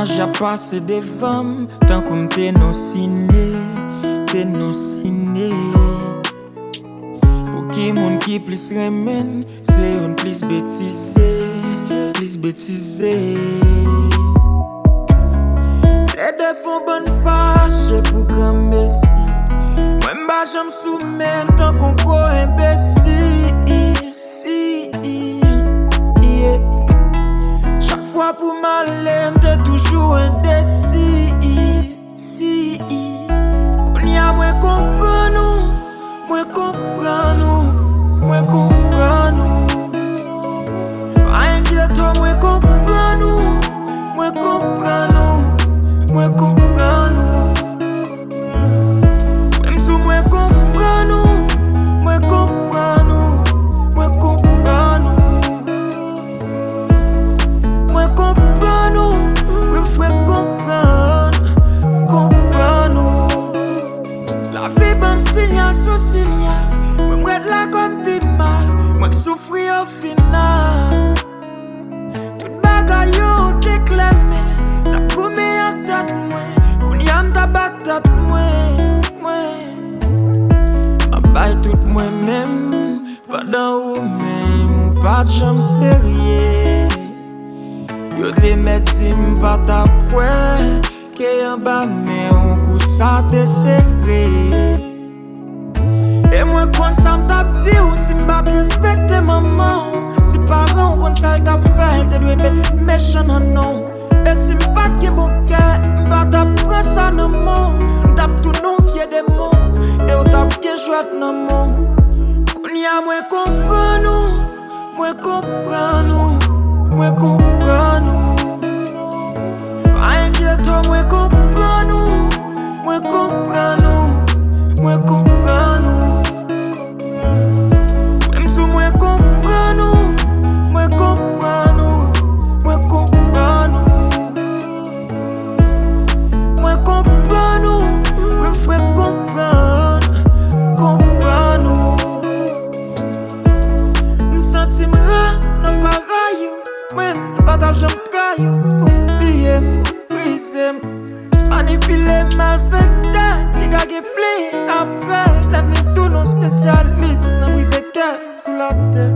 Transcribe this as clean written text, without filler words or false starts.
Image a passé devant, tant comme t'es non ciné, t'es non ciné. Pour qui moun qui plus remène, c'est un plus bêtisé, plus bêtisé. Les deux font bonne fâche pour grand messie. Moi m'ba j'aime sous même tant qu'on croit imbécile. Si, yeah. Chaque fois pour m'aller, t'es toujours indécis. Si, qu'on y a moins comprendre nous, moins comprendre nous, moins comprendre nous. Pas inquiète-toi, moins comprendre nous, moins comprendre nous, moins comprendre nous. Même si moins comprendre nous, moins comprendre nous, moins comprendre nous. Moins comprendre nous, me fait comprendre, comprendre nous. La vie bon signal sur signal, moi m'aide là comme pis mal, moi qui souffre au final. Toute bagaille yo t'es clamé, t'as commis en tête moi, qu'on y a m'ta battate moi. Ma baille tout moi-même, pendant ou même, ou pas de jambe sérieux. Yo te metti m'pas ta kwe, que en bas mais on coup ça te serré. Et moi quand ça m't'a dit ou si m'bat respecter maman, si parents quand ça t'a fait, te doit mettre méchant non. Et si m'pas de bon cœur, m'pas t'apprendre ça non mon, m'tape tout non fier des mots, et on tape bien jouet non mon. Qu'on y a moins comprendre nous, moins comprendre nous, moins comprendre nous. Pas inquiète-toi, moins comprendre nous, moins comprendre nous, moins comprendre nous. Même si moins comprendre nous, moins comprendre nous, moins comprendre nous. Moins comprendre nous, me fait comprendre, comprendre nous. M'senti m'ra, non pas raillou, même pas ta jambe caillou. Outillé, brisé, manipulé, malfecté, les gars qui plient après. La vie tout non spécialiste, n'a brisé cœur sous la terre.